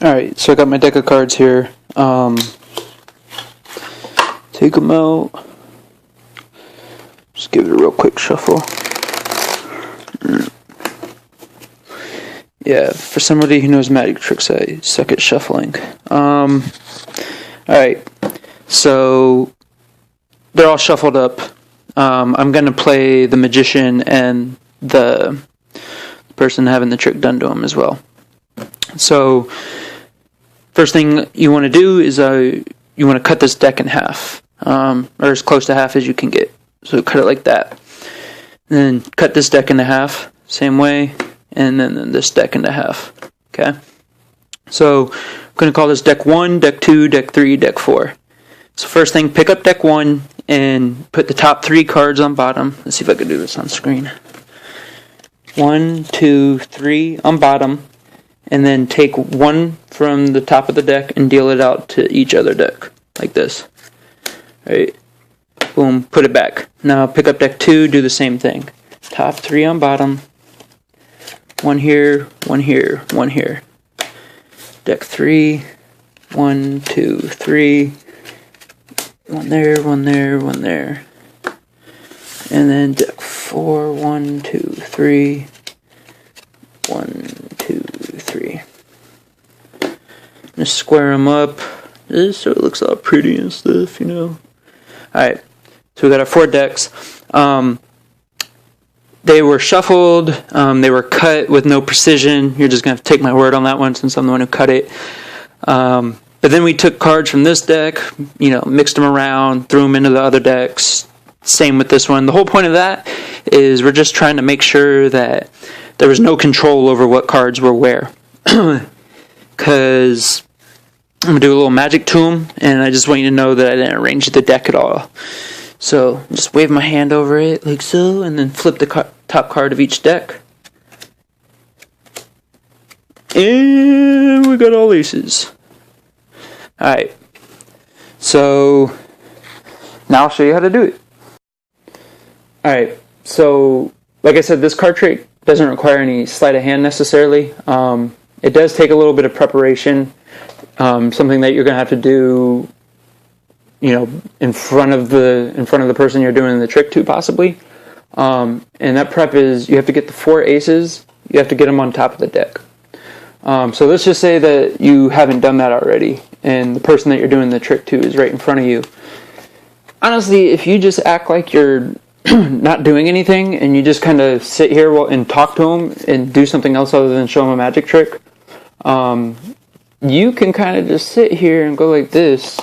Alright, so I got my deck of cards here. Take them out. Just give it a real quick shuffle. Yeah, for somebody who knows magic tricks, I suck at shuffling. Alright, so they're all shuffled up. I'm going to play the magician and the person having the trick done to them as well. So, first thing you want to do is you want to cut this deck in half, or as close to half as you can get. So cut it like that. And then cut this deck into half, same way, and then this deck into half. Okay? So, I'm going to call this deck 1, deck 2, deck 3, deck 4. So first thing, pick up deck 1 and put the top 3 cards on bottom. Let's see if I can do this on screen. 1, 2, 3 on bottom. And then take one from the top of the deck and deal it out to each other deck. Like this. Right? Boom, put it back. Now pick up deck 2, do the same thing. Top 3 on bottom. One here, one here, one here. Deck 3. 1, 2, 3. One there, one there, one there. And then deck 4. 1, 2, 3. 1, 2, 3. Just square them up so it looks all pretty and stuff, you know. Alright, so we got our 4 decks. They were shuffled, they were cut with no precision. You're just going to have to take my word on that one since I'm the one who cut it. But then we took cards from this deck, you know, mixed them around, threw them into the other decks. Same with this one. The whole point of that is we're just trying to make sure that there was no control over what cards were where. Because I'm going to do a little magic to them, and I just want you to know that I didn't arrange the deck at all. So, just wave my hand over it, like so, and then flip the top card of each deck. And we got all aces. Alright. So, now I'll show you how to do it. Alright, so, like I said, this card trick doesn't require any sleight of hand necessarily. It does take a little bit of preparation, something that you're going to have to do, you know, in front of the person you're doing the trick to, possibly. And that prep is you have to get the 4 aces. You have to get them on top of the deck. So let's just say that you haven't done that already, and the person that you're doing the trick to is right in front of you. Honestly, if you just act like you're not doing anything, and you just kind of sit here and talk to them and do something else other than show them a magic trick, you can kind of just sit here and go like this,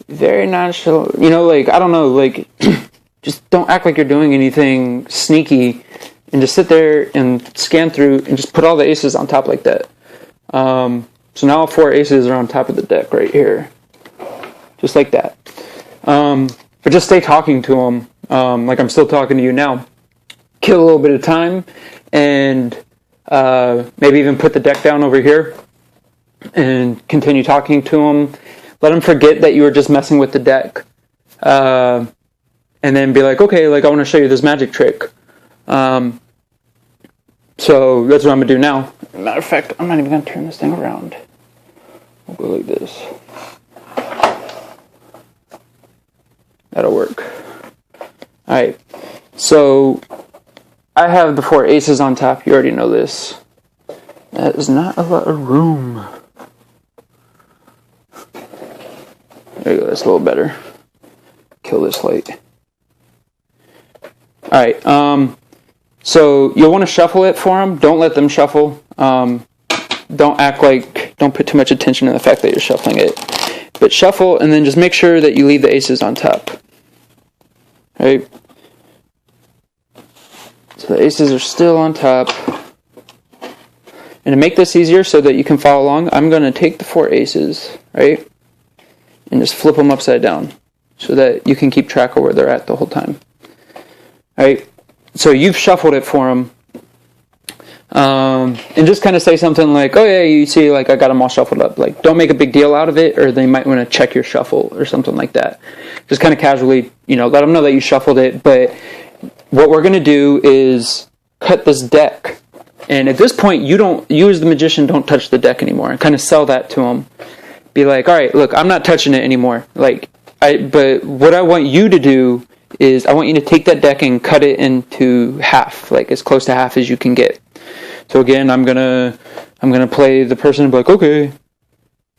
very nonchalant, you know, like, I don't know, like, just don't act like you're doing anything sneaky, and just sit there and scan through and just put all the aces on top like that. So now all 4 aces are on top of the deck right here, just like that. But just stay talking to them, like I'm still talking to you now. Kill a little bit of time, and maybe even put the deck down over here, and continue talking to them. Let them forget that you were just messing with the deck, and then be like, okay, like I want to show you this magic trick. So that's what I'm going to do now. Matter of fact, I'm not even going to turn this thing around. We'll go like this. That'll work. Alright, so I have the 4 aces on top. You already know this. That is not a lot of room. There you go, that's a little better. Kill this light. Alright, so you'll want to shuffle it for them. Don't let them shuffle. Don't put too much attention to the fact that you're shuffling it. But shuffle, and then just make sure that you leave the aces on top. Right? So the aces are still on top. And to make this easier so that you can follow along, I'm going to take the 4 aces, right? And just flip them upside down so that you can keep track of where they're at the whole time. Alright? So you've shuffled it for them. And just kind of say something like, oh yeah, you see, like I got them all shuffled up. Like, don't make a big deal out of it, or they might want to check your shuffle or something like that. Just kind of casually, you know, let them know that you shuffled it. But what we're going to do is cut this deck And at this point, you as the magician don't touch the deck anymore, and kind of sell that to them. Be like, all right, look, I'm not touching it anymore. But what I want you to do is I want you to take that deck and cut it into half, like as close to half as you can get. So again, I'm gonna play the person and be like, okay,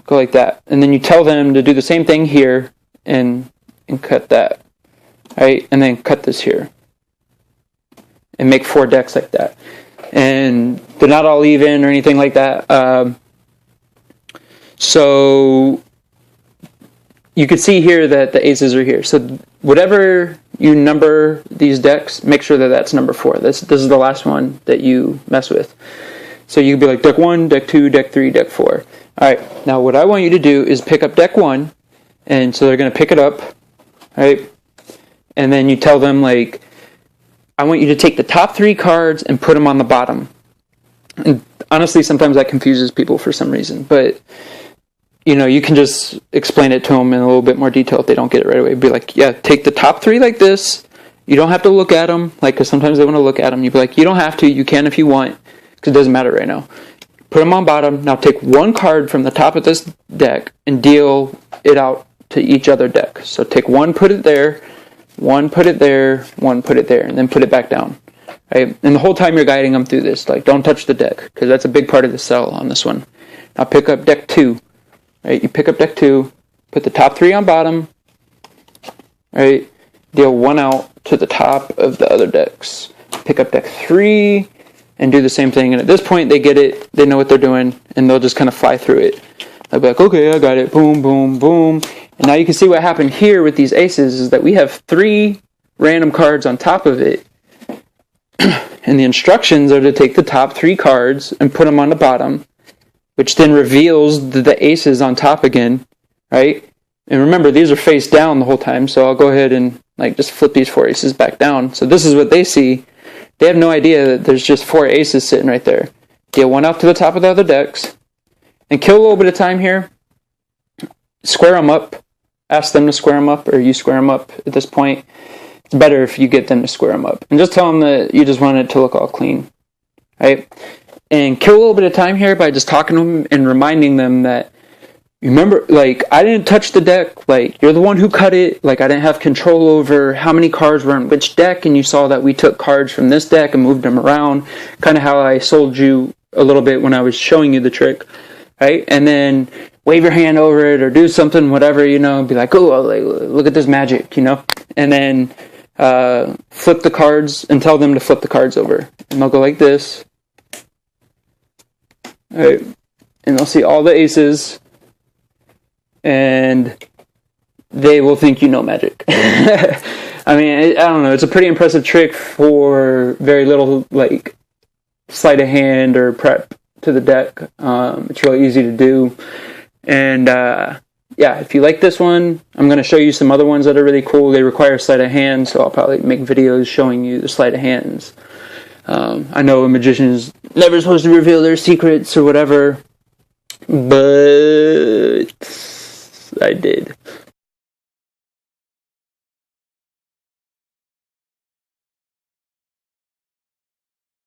go like that, and then you tell them to do the same thing here and cut that, right, and then cut this here, and make 4 decks like that. And they're not all even or anything like that. So you can see here that the aces are here. So whatever you number these decks, make sure that that's number 4. This is the last one that you mess with. So you can be like deck 1, deck 2, deck 3, deck 4. All right. Now what I want you to do is pick up deck 1, and so they're going to pick it up, right? And then you tell them, like, I want you to take the top 3 cards and put them on the bottom. And honestly, sometimes that confuses people for some reason. But, you can just explain it to them in a little bit more detail if they don't get it right away. Be like, yeah, take the top 3 like this. You don't have to look at them, because sometimes they want to look at them. You'd be like, you don't have to. You can if you want, because it doesn't matter right now. Put them on bottom. Now take 1 card from the top of this deck and deal it out to each other deck. So take 1, put it there. 1, put it there, 1, put it there, and then put it back down. Right? And the whole time you're guiding them through this, like, don't touch the deck, because that's a big part of the sell on this one. Now pick up deck 2. Right? You pick up deck 2, put the top 3 on bottom, right? Deal 1 out to the top of the other decks. Pick up deck 3, and do the same thing. And at this point, they get it, they know what they're doing, and they'll just kind of fly through it. They'll be like, okay, I got it, boom, boom, boom. And now you can see what happened here with these aces is that we have 3 random cards on top of it. And the instructions are to take the top 3 cards and put them on the bottom, which then reveals the aces on top again, right? And remember, these are face down the whole time, so I'll go ahead and just flip these 4 aces back down. So this is what they see. They have no idea that there's just 4 aces sitting right there. Deal 1 out to the top of the other decks, and kill a little bit of time here. Square them up. Ask them to square them up, or you square them up at this point. It's better if you get them to square them up. And just tell them that you just want it to look all clean, right? And kill a little bit of time here by just talking to them and reminding them that, remember, I didn't touch the deck. You're the one who cut it. I didn't have control over how many cards were in which deck, and you saw that we took cards from this deck and moved them around, kind of how I sold you a little bit when I was showing you the trick, right? And then wave your hand over it or do something, whatever, be like, oh, look at this magic, and then flip the cards and tell them to flip the cards over. And they'll go like this. All right. And they'll see all the aces, and they will think you know magic. I mean, I don't know. It's a pretty impressive trick for very little, sleight of hand or prep to the deck. It's really easy to do. And yeah, if you like this one, I'm going to show you some other ones that are really cool. They require sleight of hand, so I'll probably make videos showing you the sleight of hands. I know a magician is never supposed to reveal their secrets or whatever, but I did.